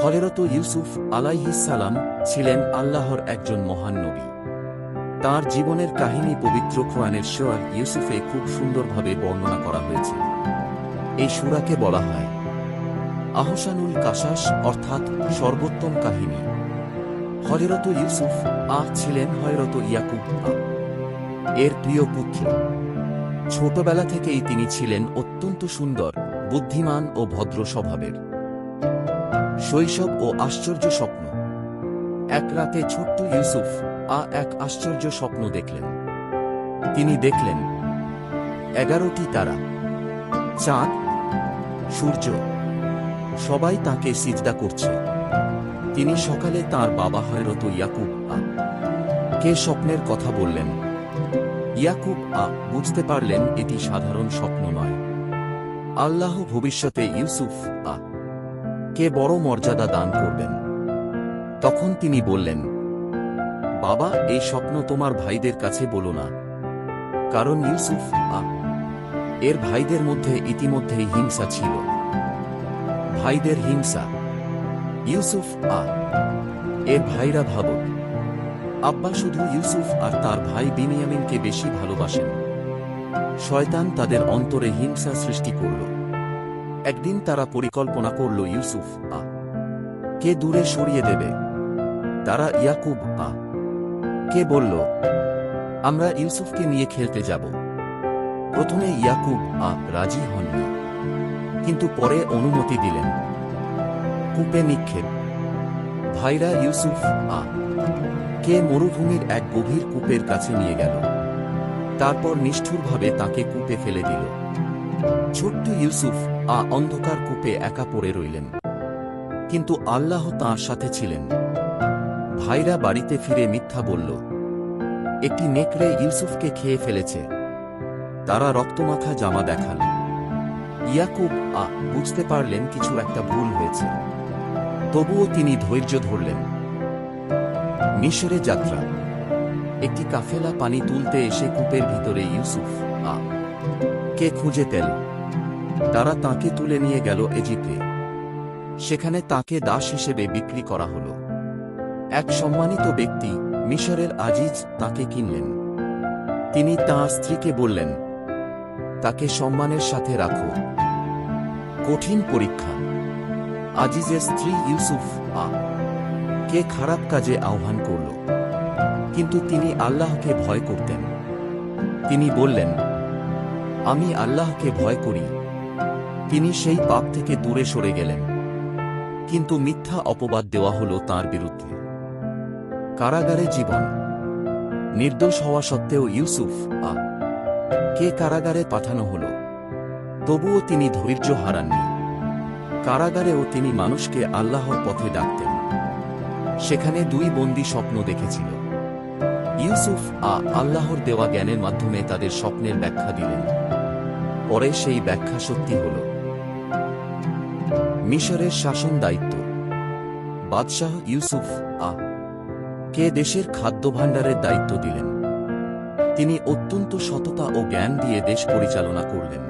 হযরত ইউসুফ আলাইহিস সালাম ছিলেন আল্লাহর একজন মহান নবী। তাঁর জীবনের কাহিনী পবিত্র কোরআনের সূরা ইউসুফে খুব সুন্দরভাবে বর্ণনা করা হয়েছে। এই সূরাকে বলা হয় আহসানুল কাসাস, অর্থাৎ সর্বোত্তম কাহিনী। হযরত ইউসুফ ছিলেন হযরত ইয়াকুব এর প্রিয় পুত্র। ছোটবেলা থেকেই তিনি ছিলেন অত্যন্ত সুন্দর, বুদ্ধিমান ও ভদ্র স্বভাবের। শৈশব ও আশ্চর্য স্বপ্ন। এক রাতে ছোট্ট ইউসুফ এক আশ্চর্য স্বপ্ন দেখলেন। তিনি দেখলেন 11টি তারা, চাঁদ, সূর্য, সবাই তাকে সিজদা করছে। তিনি সকালে তাঁর বাবা হযরত ইয়াকুব কে স্বপ্নের কথা বললেন। ইয়াকুব বুঝতে পারলেন এটি সাধারণ স্বপ্ন নয়। আল্লাহ ভবিষ্যতে ইউসুফ কে বড় মর্যাদা দান করবেন। তখন তিনি বললেন, বাবা, এই স্বপ্ন তোমার ভাইদের কাছে বলো না, কারণ ইউসুফ এর ভাইদের মধ্যে ইতিমধ্যেই হিংসা ছিল। ভাইদের হিংসা। ইউসুফ এর ভাইরা ভাবত আব্বা শুধু ইউসুফ আর তার ভাই বিনিয়ামিনকে বেশি ভালোবাসেন। শয়তান তাদের অন্তরে হিংসা সৃষ্টি করল। একদিন তারা পরিকল্পনা করল ইউসুফ কে দূরে সরিয়ে দেবে। তারা ইয়াকুব কে বলল, আমরা ইউসুফকে নিয়ে খেলতে যাব। প্রথমে ইয়াকুব রাজি হননি, কিন্তু পরে অনুমতি দিলেন। কূপে নিক্ষেপ। ভাইরা ইউসুফ কে মরুভূমির এক গভীর কূপের কাছে নিয়ে গেল। তারপর নিষ্ঠুরভাবে তাকে কূপে ফেলে দিল। ছোট্ট ইউসুফ অন্ধকার কূপে একা পড়ে রইলেন। কিন্তু আল্লাহ তাঁর সাথে ছিলেন। ভাইরা বাড়িতে ফিরে মিথ্যা বলল, একটি নেকড়ে ইউসুফকে খেয়ে ফেলেছে। তারা রক্তমাখা জামা দেখাল। ইয়াকুব বুঝতে পারলেন কিছু একটা ভুল হয়েছে। তবুও তিনি ধৈর্য ধরলেন। মিশরে যাত্রা। একটি কাফেলা পানি তুলতে এসে কূপের ভিতরে ইউসুফ কে খুঁজে পেল। তারা তাঁকে তুলে নিয়ে গেল ইজিপ্টে। সেখানে তাঁকে দাস হিসেবে বিক্রি করা হল। এক সম্মানিত ব্যক্তি, মিশরের আজিজ, তাঁকে কিনলেন। তিনি তাঁর স্ত্রীকে বললেন, তাকে সম্মানের সাথে রাখো। কঠিন পরীক্ষা। আজিজের স্ত্রী ইউসুফ কে খারাপ কাজে আহ্বান করল, কিন্তু তিনি আল্লাহকে ভয় করতেন। তিনি বললেন, আমি আল্লাহকে ভয় করি। তিনি সেই পাপ থেকে দূরে সরে গেলেন। কিন্তু মিথ্যা অপবাদ দেওয়া হল তাঁর বিরুদ্ধে। কারাগারে জীবন। নির্দোষ হওয়া সত্ত্বেও ইউসুফ কে কারাগারে পাঠানো হল। তবুও তিনি ধৈর্য হারাননি। কারাগারেও তিনি মানুষকে আল্লাহর পথে ডাকতেন। সেখানে দুই বন্দী স্বপ্ন দেখেছিল। ইউসুফ আল্লাহর দেওয়া জ্ঞানের মাধ্যমে তাদের স্বপ্নের ব্যাখ্যা দিলেন। পরে সেই ব্যাখ্যা সত্যি হল। মিশরের শাসন দায়িত্ব। বাদশাহ ইউসুফ কে দেশের খাদ্যভাণ্ডারের দায়িত্ব দিলেন। তিনি অত্যন্ত সততা ও জ্ঞান দিয়ে দেশ পরিচালনা করলেন।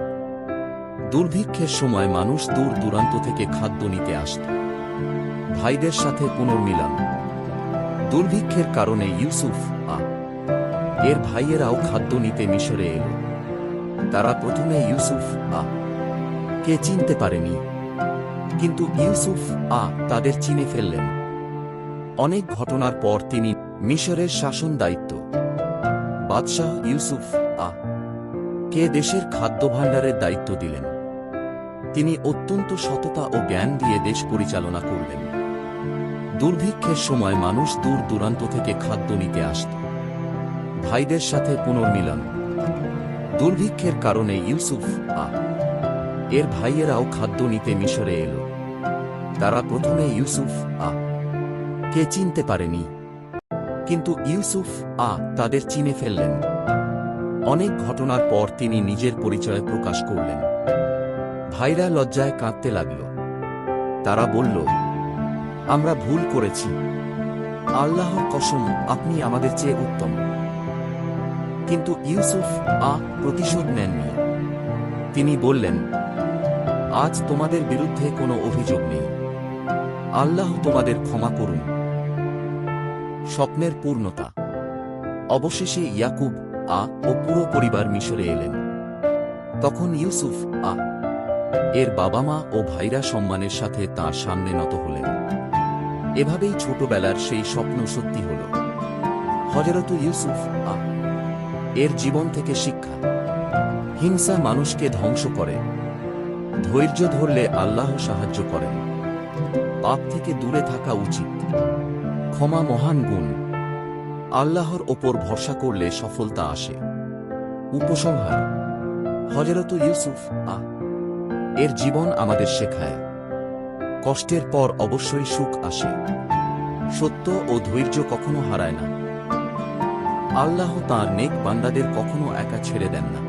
দুর্ভিক্ষের সময় মানুষ দূর দূরান্ত থেকে খাদ্য নিতে আসত। ভাইদের সাথে পুনর্মিলন। দুর্ভিক্ষের কারণে ইউসুফ এর ভাইয়েরাও খাদ্য নিতে মিশরে এল। তারা প্রথমে ইউসুফ কে চিনতে পারেনি, কিন্তু ইউসুফ তাদের চিনে ফেললেন। অনেক ঘটনার পর তিনি মিশরের শাসন দায়িত্ব। বাদশাহ ইউসুফ কে দেশের খাদ্যভাণ্ডারের দায়িত্ব দিলেন। তিনি অত্যন্ত সততা ও জ্ঞান দিয়ে দেশ পরিচালনা করলেন। দুর্ভিক্ষের সময় মানুষ দূর দূরান্ত থেকে খাদ্য নিতে আসত। ভাইদের সাথে পুনর্মিলন। দুর্ভিক্ষের কারণে ইউসুফ এর ভাইয়েরাও খাদ্য নিতে মিশরে এল। তারা প্রথমে ইউসুফ কে চিনতে পারেনি, কিন্তু ইউসুফ তাদের চিনে ফেললেন। অনেক ঘটনার পর তিনি নিজের পরিচয় প্রকাশ করলেন। ভাইরা লজ্জায় কাঁদতে লাগল। তারা বলল, আমরা ভুল করেছি। আল্লাহর কসম, আপনি আমাদের চেয়ে উত্তম। কিন্তু ইউসুফ প্রতিশোধ নেননি। তিনি বললেন, আজ তোমাদের বিরুদ্ধে কোনো অভিযোগ নেই। আল্লাহ তোমাদের ক্ষমা করুন। স্বপ্নের পূর্ণতা। অবশেষে ইয়াকুব ও পুরো পরিবার মিশরে এলেন। তখন ইউসুফ এর বাবা মা ও ভাইরা সম্মানের সাথে তাঁর সামনে নত হলেন। এভাবেই ছোটবেলার সেই স্বপ্ন সত্যি হল। হযরত ইউসুফ এর জীবন থেকে শিক্ষা। হিংসা মানুষকে ধ্বংস করে, ধৈর্য ধরলে আল্লাহ সাহায্য করেন। পাপ থেকে দূরে থাকা উচিত। ক্ষমা মহান গুণ। আল্লাহর ওপর ভরসা করলে সফলতা আসে। উপসংহার। হযরত ইউসুফ এর জীবন আমাদের শেখায়, কষ্টের পর অবশ্যই সুখ আসে। সত্য ও ধৈর্য কখনো হারায় না। আল্লাহ তাঁর নেক বান্দাদের কখনো একা ছেড়ে দেন না।